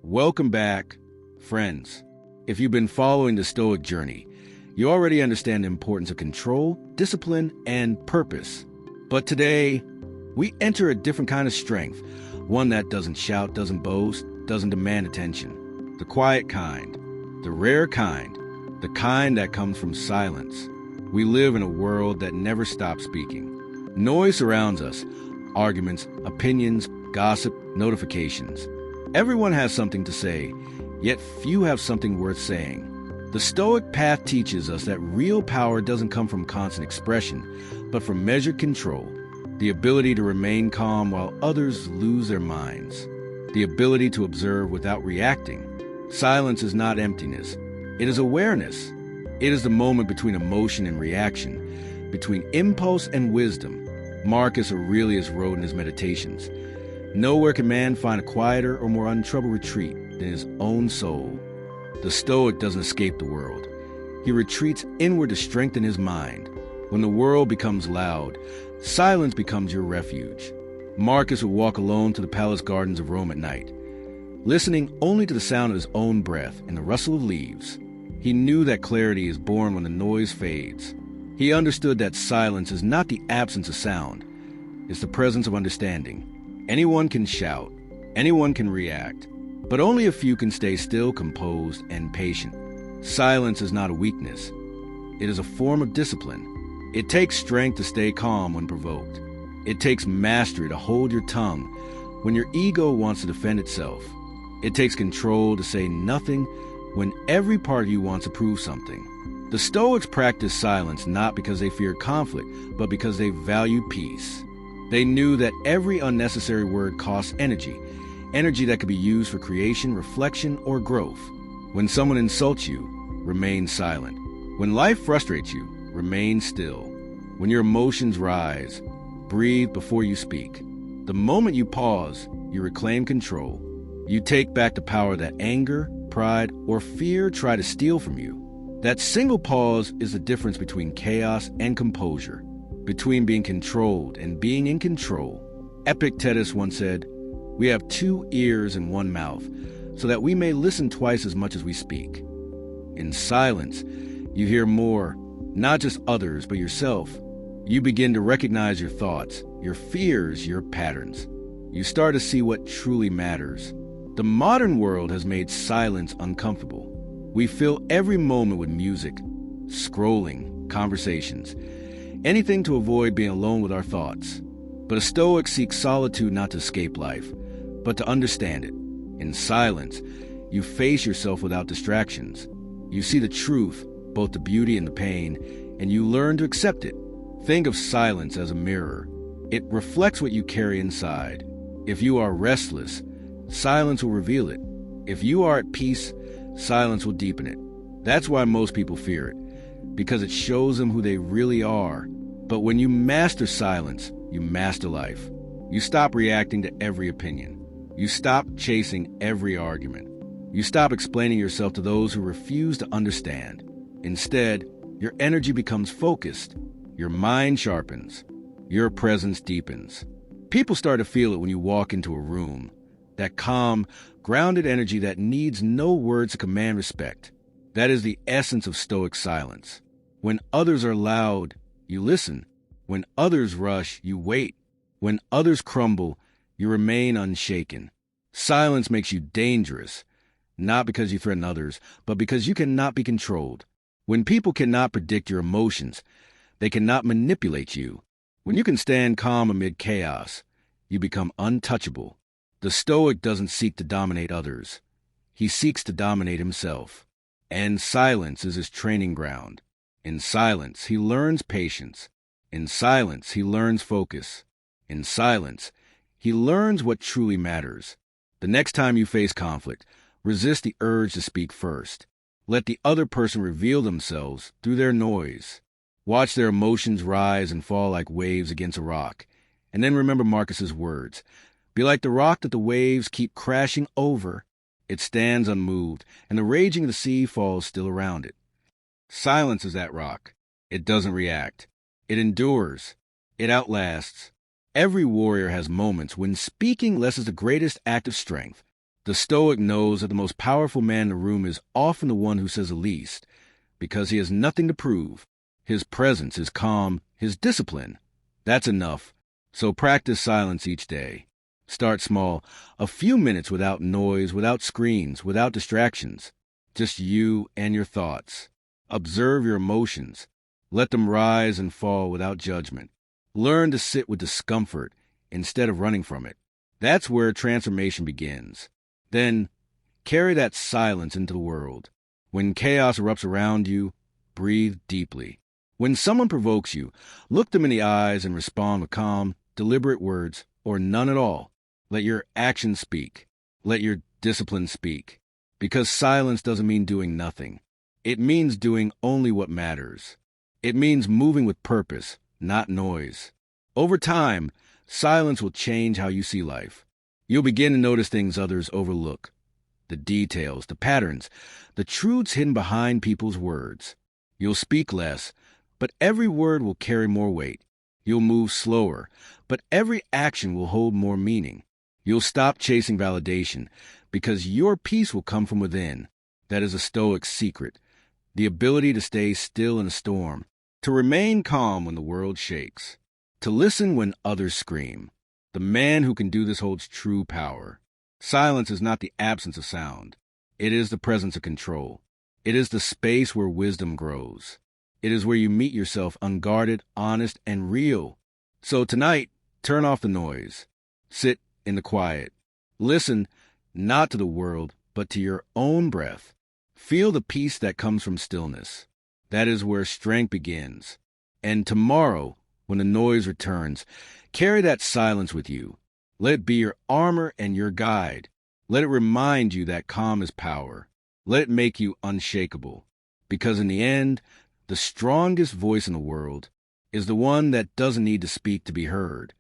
Welcome back, friends. If you've been following the Stoic journey, you already understand the importance of control, discipline, and purpose. But today, we enter a different kind of strength, one that doesn't shout, doesn't boast, doesn't demand attention. The quiet kind, the rare kind, the kind that comes from silence. We live in a world that never stops speaking. Noise surrounds us, arguments, opinions, gossip, notifications. Everyone has something to say, yet few have something worth saying. The Stoic path teaches us that real power doesn't come from constant expression, but from measured control, the ability to remain calm while others lose their minds, the ability to observe without reacting. Silence is not emptiness. It is awareness. It is the moment between emotion and reaction, between impulse and wisdom. Marcus Aurelius wrote in his Meditations, "Nowhere can man find a quieter or more untroubled retreat than his own soul." The Stoic doesn't escape the world. He retreats inward to strengthen his mind. When the world becomes loud, silence becomes your refuge. Marcus would walk alone to the palace gardens of Rome at night, listening only to the sound of his own breath and the rustle of leaves. He knew that clarity is born when the noise fades. He understood that silence is not the absence of sound, it's the presence of understanding. Anyone can shout, anyone can react, but only a few can stay still, composed, and patient. Silence is not a weakness. It is a form of discipline. It takes strength to stay calm when provoked. It takes mastery to hold your tongue when your ego wants to defend itself. It takes control to say nothing when every part of you wants to prove something. The Stoics practiced silence not because they feared conflict, but because they valued peace. They knew that every unnecessary word costs energy that could be used for creation, reflection, or growth. When someone insults you, remain silent. When life frustrates you, remain still. When your emotions rise, breathe before you speak. The moment you pause, you reclaim control. You take back the power that anger, pride, or fear try to steal from you. That single pause is the difference between chaos and composure, between being controlled and being in control. Epictetus once said, "We have 2 ears and 1 mouth, so that we may listen twice as much as we speak." In silence, you hear more, not just others, but yourself. You begin to recognize your thoughts, your fears, your patterns. You start to see what truly matters. The modern world has made silence uncomfortable. We fill every moment with music, scrolling, conversations, anything to avoid being alone with our thoughts. But a Stoic seeks solitude not to escape life, but to understand it. In silence, you face yourself without distractions. You see the truth, both the beauty and the pain, and you learn to accept it. Think of silence as a mirror. It reflects what you carry inside. If you are restless, silence will reveal it. If you are at peace, silence will deepen it. That's why most people fear it, because it shows them who they really are. But when you master silence, you master life. You stop reacting to every opinion. You stop chasing every argument. You stop explaining yourself to those who refuse to understand. Instead, your energy becomes focused. Your mind sharpens. Your presence deepens. People start to feel it when you walk into a room. That calm, grounded energy that needs no words to command respect. That is the essence of Stoic silence. When others are loud, you listen. When others rush, you wait. When others crumble, you remain unshaken. Silence makes you dangerous, not because you threaten others, but because you cannot be controlled. When people cannot predict your emotions, they cannot manipulate you. When you can stand calm amid chaos, you become untouchable. The Stoic doesn't seek to dominate others. He seeks to dominate himself. And silence is his training ground. In silence, he learns patience. In silence, he learns focus. In silence, he learns what truly matters. The next time you face conflict, resist the urge to speak first. Let the other person reveal themselves through their noise. Watch their emotions rise and fall like waves against a rock. And then remember Marcus's words. Be like the rock that the waves keep crashing over. It stands unmoved, and the raging of the sea falls still around it. Silence is that rock. It doesn't react. It endures. It outlasts. Every warrior has moments when speaking lessens the greatest act of strength. The Stoic knows that the most powerful man in the room is often the one who says the least, because he has nothing to prove. His presence, his calm, his discipline. That's enough. So practice silence each day. Start small, a few minutes without noise, without screens, without distractions. Just you and your thoughts. Observe your emotions. Let them rise and fall without judgment. Learn to sit with discomfort instead of running from it. That's where transformation begins. Then, carry that silence into the world. When chaos erupts around you, breathe deeply. When someone provokes you, look them in the eyes and respond with calm, deliberate words, or none at all. Let your actions speak. Let your discipline speak. Because silence doesn't mean doing nothing. It means doing only what matters. It means moving with purpose, not noise. Over time, silence will change how you see life. You'll begin to notice things others overlook. The details, the patterns, the truths hidden behind people's words. You'll speak less, but every word will carry more weight. You'll move slower, but every action will hold more meaning. You'll stop chasing validation, because your peace will come from within. That is a Stoic's secret. The ability to stay still in a storm, to remain calm when the world shakes, to listen when others scream. The man who can do this holds true power. Silence is not the absence of sound. It is the presence of control. It is the space where wisdom grows. It is where you meet yourself unguarded, honest, and real. So tonight, turn off the noise. Sit in the quiet. Listen not to the world, but to your own breath. Feel the peace that comes from stillness. That is where strength begins. And tomorrow, when the noise returns, carry that silence with you. Let it be your armor and your guide. Let it remind you that calm is power. Let it make you unshakable. Because in the end, the strongest voice in the world is the one that doesn't need to speak to be heard.